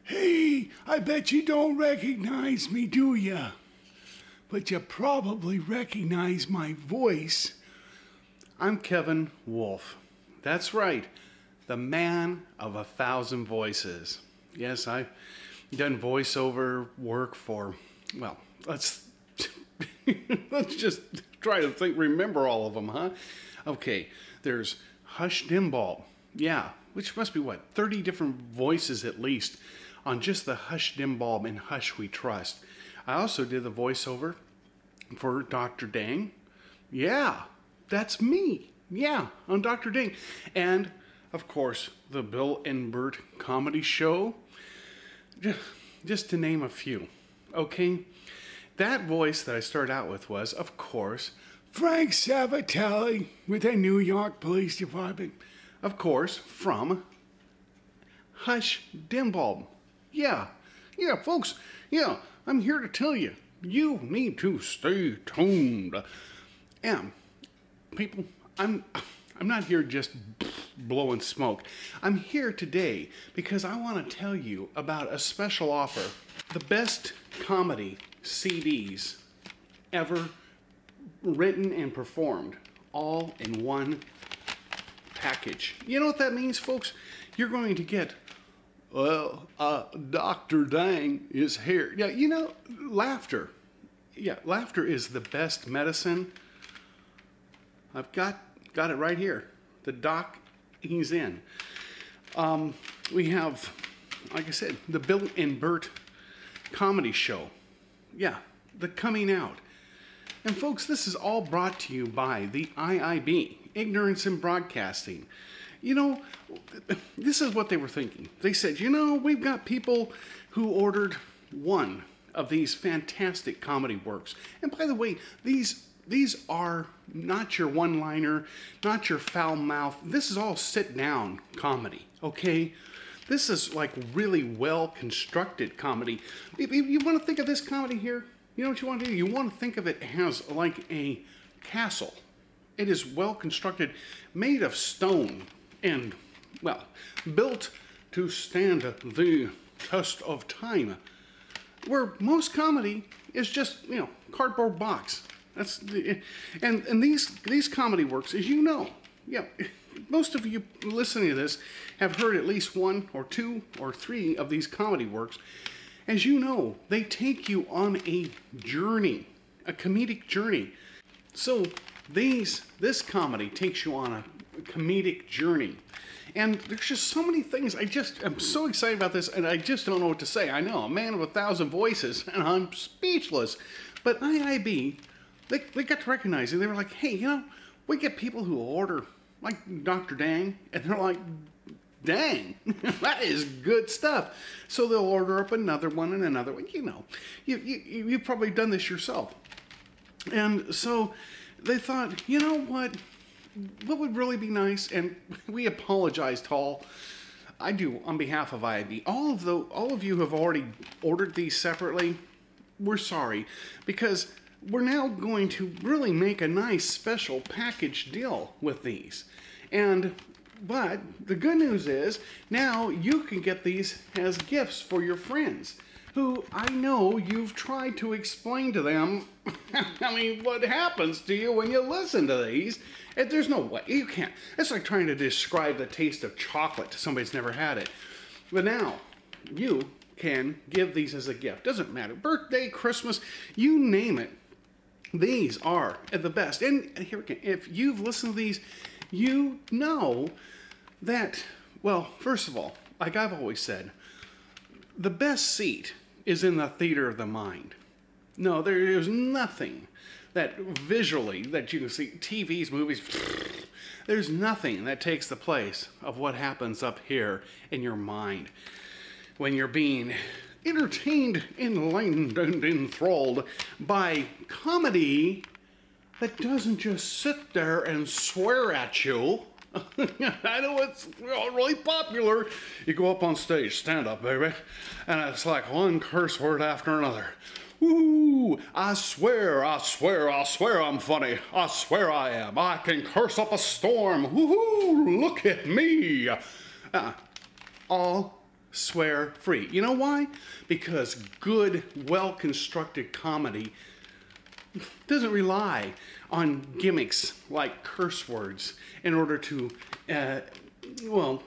Hey, I bet you don't recognize me, do ya? But you probably recognize my voice. I'm Kevin Wolf. That's right, the man of 1,000 voices. Yes, I've done voiceover work for, well, let's just try to remember all of them, huh? Okay, there's Hush Dimbault. Yeah, which must be, 30 different voices at least on just the Hush Dimbault and Hush We Trust. I also did the voiceover for Dr. Dang. Yeah, that's me. Yeah, on Dr. Dang. And, of course, the Bill and Bert Comedy Show. Just to name a few. Okay? That voice that I started out with was, of course, Frank Savatelli with the New York Police Department. Of course, from Hush Dimbault. Yeah, folks, I'm here to tell you, you need to stay tuned. And people, I'm not here just blowing smoke. I'm here today because I want to tell you about a special offer. The best comedy CDs ever written and performed, all in one package. You know what that means, folks? You're going to get, Dr. Dang is here. Yeah, laughter. Yeah, laughter is the best medicine. I've got it right here. The doc, he's in. We have, like I said, the Bill and Bert Comedy Show. Yeah, the coming out. And folks, this is all brought to you by the IIB, Ignorance in Broadcasting. This is what they were thinking. They said, we've got people who ordered one of these fantastic comedy works. And by the way, these are not your one-liner, not your foul mouth. This is all sit-down comedy, okay? This is like really well-constructed comedy. You want to think of this comedy here? You know what you want to do? You want to think of it as like a castle. It is well-constructed, made of stone, and, built to stand the test of time. Where most comedy is just, cardboard box. That's the, and these comedy works, as you know, most of you listening to this have heard at least one or two or three of these comedy works. As you know, they take you on a journey, a comedic journey. So this comedy takes you on a comedic journey. And there's just so many things. I'm so excited about this, and I just don't know what to say. I know, a man of 1,000 voices, and I'm speechless. But IIB, they got to recognize it. They were like, hey, we get people who order, like Dr. Dang, and they're like, dang, that is good stuff. So they'll order up another one and another one. You've probably done this yourself. And so they thought, what would really be nice, and we apologize to all, I do on behalf of IIB. All of you have already ordered these separately. We're sorry, because we're now going to really make a nice special package deal with these. But the good news is, now you can get these as gifts for your friends, who I know you've tried to explain to them, what happens to you when you listen to these. There's no way, you can't. It's like trying to describe the taste of chocolate to somebody who's never had it. But now, you can give these as a gift. Doesn't matter, birthday, Christmas, you name it. These are the best. And here again, if you've listened to these, you know that, first of all, like I've always said, the best seat is in the theater of the mind. No, there is nothing that visually that you can see, TVs, movies, there's nothing that takes the place of what happens up here in your mind when you're being entertained, enlightened, and enthralled by comedy that doesn't just sit there and swear at you. I know it's really popular. You go up on stage, stand up, baby, and it's like one curse word after another. Ooh, I swear I'm funny. I swear I am. I can curse up a storm. Woohoo, look at me. All swear free. You know why? Because good, well-constructed comedy doesn't rely on gimmicks like curse words in order to, well,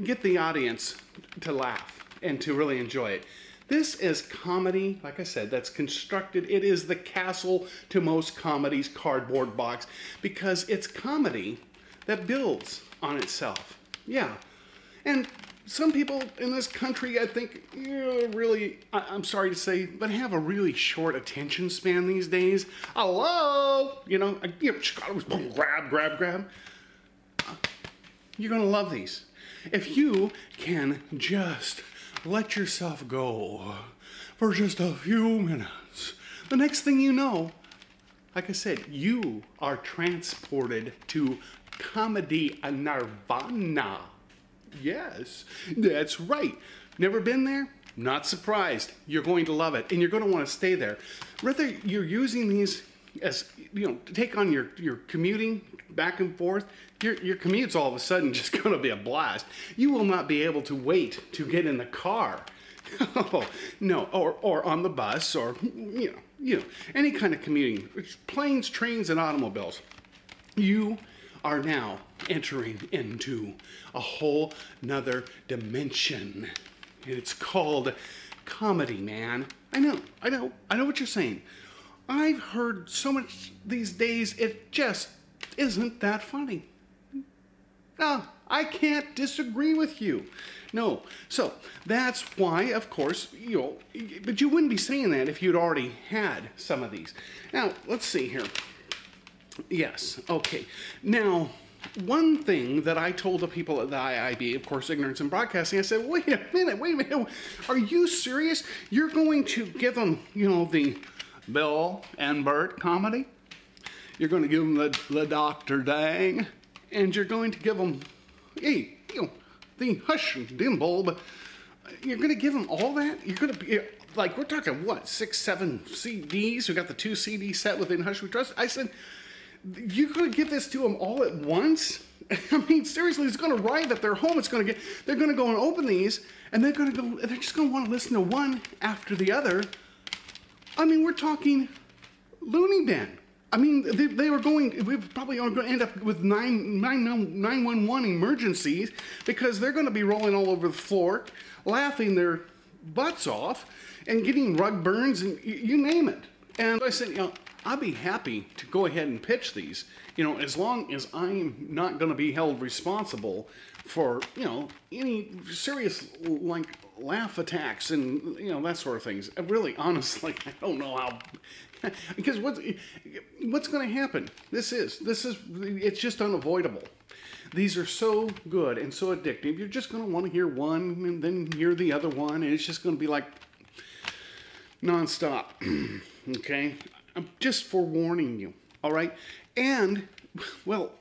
get the audience to laugh and to really enjoy it. This is comedy, like I said, that's constructed. It is the castle to most comedies' cardboard box, because it's comedy that builds on itself. Yeah. And some people in this country, I think, really, I'm sorry to say, but have a really short attention span these days. Hello? Grab. You're going to love these. If you can just let yourself go for just a few minutes, the next thing you know, like I said, you are transported to comedy nirvana. Yes, that's right. Never been there? Not surprised. You're going to love it, and you're going to want to stay there. Whether you're using these as, to take on your commuting back and forth, your commute's all of a sudden just going to be a blast. You will not be able to wait to get in the car. Oh, no, or on the bus, or, any kind of commuting. Planes, trains, and automobiles. You are now entering into a whole nother dimension. It's called comedy, man. I know what you're saying. I've heard so much these days, it just isn't that funny. No, I can't disagree with you. No, so that's why, of course, but you wouldn't be saying that if you'd already had some of these. Now, let's see here. Yes, okay. Now, one thing that I told the people at the IIB, of course, Ignorance in Broadcasting, I said, wait a minute, are you serious? You're going to give them, the Bill and Bert comedy? You're going to give them the Dr. Dang? And you're going to give them, the Hush Dim Bulb? You're going to give them all that? You're going to be, like, we're talking, what, 6, 7 CDs? We got the 2 CD set within Hush We Trust. I said, you're going to give this to them all at once? I mean, seriously, it's going to arrive at their home. They're going to go and open these, and they're just going to want to listen to one after the other. I mean, we're talking loony bin. I mean, we probably are going to end up with 911 emergencies, because they're going to be rolling all over the floor, laughing their butts off, and getting rug burns, and you name it. And I said, I'd be happy to go ahead and pitch these, as long as I'm not going to be held responsible for, any serious, like, laugh attacks and, that sort of things. Really, honestly, I don't know how, because what's going to happen? It's just unavoidable. These are so good and so addictive. You're just going to want to hear one and then hear the other one, and it's just going to be like nonstop. Okay? I'm just forewarning you, all right? And, well,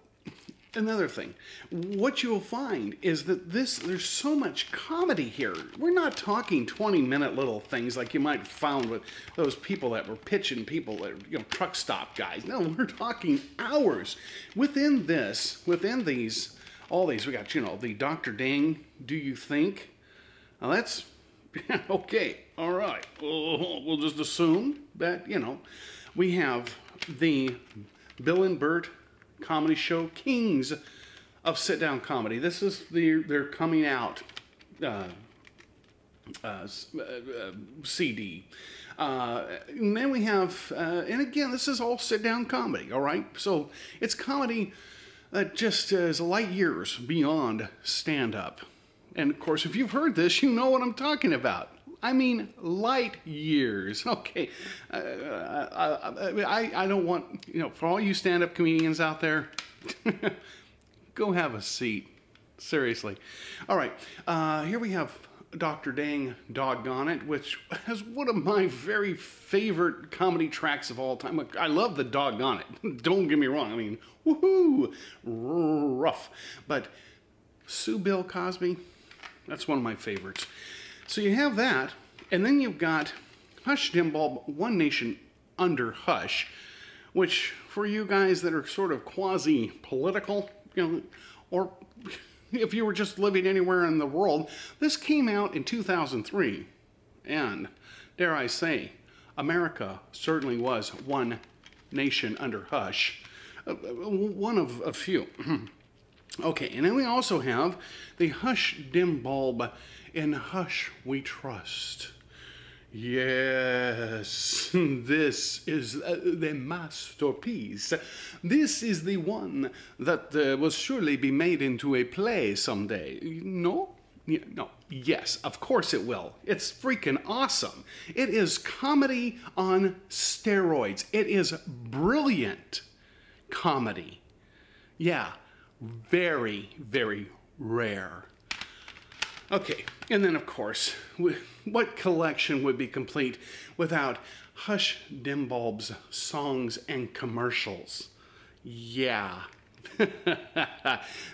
another thing, what you'll find is that there's so much comedy here. We're not talking 20-minute little things like you might have found with those people that were pitching people that, truck stop guys. No, we're talking hours. Within all these, we got, the Dr. Dang, Do You Think? Now that's, okay, all right. We'll just assume that, we have the Bill and Bert comedy show, Kings of Sit-Down Comedy. This is their coming out CD. And then we have, and again, this is all sit-down comedy, all right? So it's comedy that just is light years beyond stand-up. And of course, if you've heard this, you know what I'm talking about. I mean, light years. Okay, I don't want, for all you stand-up comedians out there, go have a seat. Seriously. All right, here we have Dr. Dang Doggone It, which is one of my very favorite comedy tracks of all time. I love the Doggone It. Don't get me wrong. I mean, woohoo, rough. But Sue Bill Cosby, that's one of my favorites. So you have that, and then you've got Hush Dim Bulb, One Nation Under Hush, which for you guys that are sort of quasi-political, or if you were just living anywhere in the world. This came out in 2003. And, dare I say, America certainly was one nation under hush. One of a few. Okay, and then we also have the Hush Dim Bulb in Hush We Trust. Yes, this is the masterpiece. This is the one that will surely be made into a play someday. No? No. Yes, of course it will. It's freaking awesome. It is comedy on steroids. It is brilliant comedy. Yeah, very, very rare. Okay, and then of course, what collection would be complete without Hush Dim Bulb's songs and commercials? Yeah.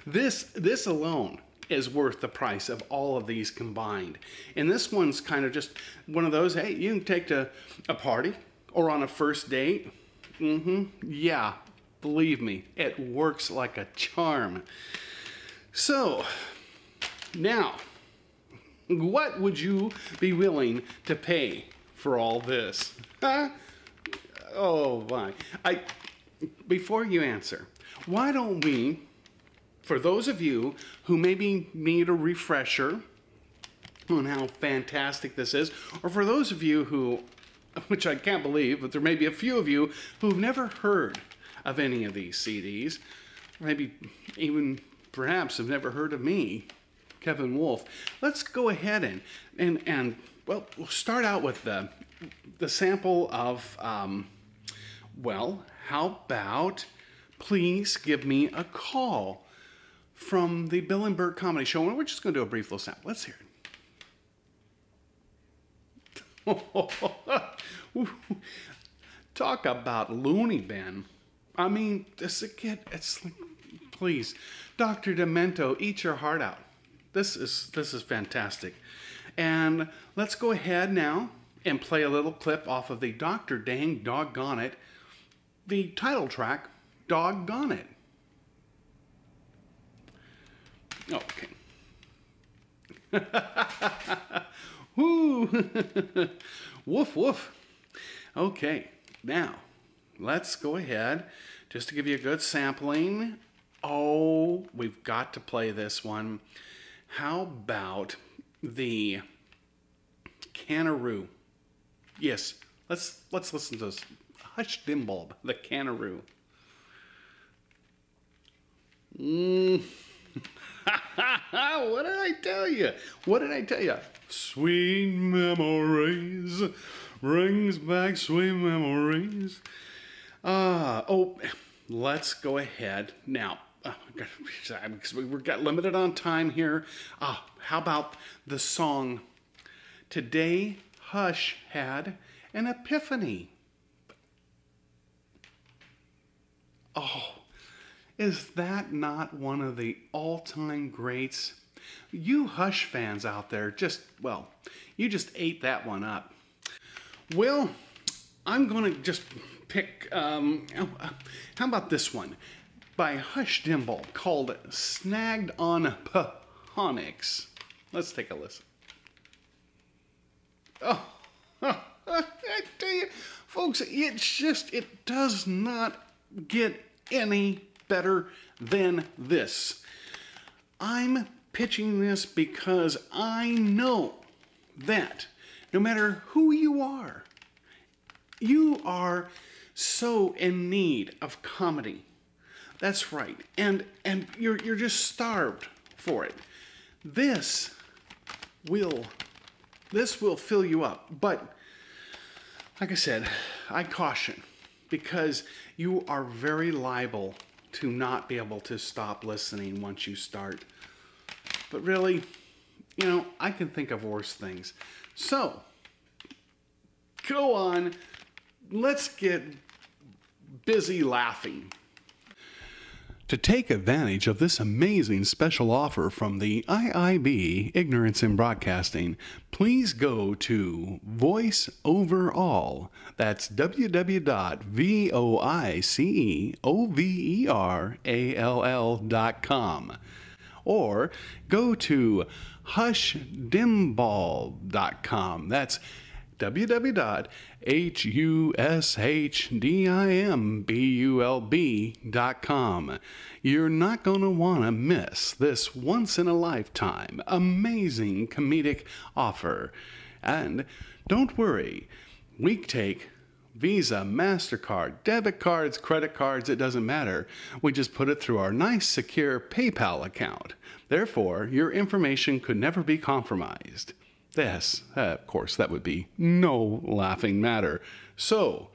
This alone is worth the price of all of these combined. And this one's kind of just one of those, hey, you can take to a party or on a first date. Yeah, believe me, it works like a charm. So, now, what would you be willing to pay for all this? Huh? Oh my. Before you answer, why don't we, for those of you who maybe need a refresher on how fantastic this is, or for those of you who, which I can't believe, but there may be a few of you who've never heard of any of these CDs, maybe even perhaps have never heard of me, Kevin Wolf. Let's go ahead and well, we'll start out with the sample of, well, how about Please Give Me a Call from the Bill and Bert Comedy Show. And we're just going to do a brief little sample. Let's hear it. Talk about loony bin. I mean, this kid, it's like, please, Dr. Demento, eat your heart out. This is fantastic. And let's go ahead now and play a little clip off of the Dr. Dang Doggone It, the title track, Doggone It. Okay. Woo! Woof, woof. Okay, now, let's go ahead, just to give you a good sampling. Oh, we've got to play this one. How about the Canaroo? Yes, let's listen to this. Hush Dim Bulb, the Canaroo. What did I tell you? What did I tell you? Sweet memories, brings back sweet memories. Oh, let's go ahead now. Because we've got limited on time here. How about the song Today Hush Had an Epiphany? Oh, is that not one of the all-time greats? You Hush fans out there, you just ate that one up. Well, I'm going to just pick, how about this one? By Hush Dim Bulb, called Snagged on Phonics. Let's take a listen. Oh, I tell you, folks, it does not get any better than this. I'm pitching this because I know that no matter who you are so in need of comedy. That's right. And you're just starved for it. This will fill you up. But like I said, I caution, because you are very liable to not be able to stop listening once you start. But really, I can think of worse things. So, go on. Let's get busy laughing. To take advantage of this amazing special offer from the IIB Ignorance in Broadcasting, please go to VoiceOverall. That's www.voiceoverall.com. or go to hushdimbalb.com. That's www.hushdimbalb.com. You're not going to want to miss this once-in-a-lifetime amazing comedic offer. And don't worry, we take Visa, MasterCard, debit cards, credit cards, it doesn't matter. We just put it through our nice, secure PayPal account. Therefore, your information could never be compromised. Yes, of course, that would be no laughing matter. So,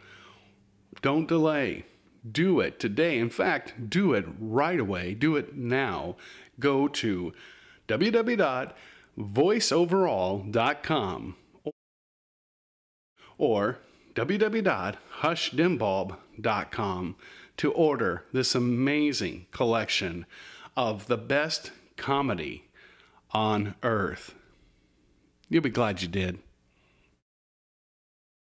don't delay. Do it today. In fact, do it right away. Do it now. Go to www.voiceoverall.com or www.hushdimbalb.com to order this amazing collection of the best comedy on earth. You'll be glad you did.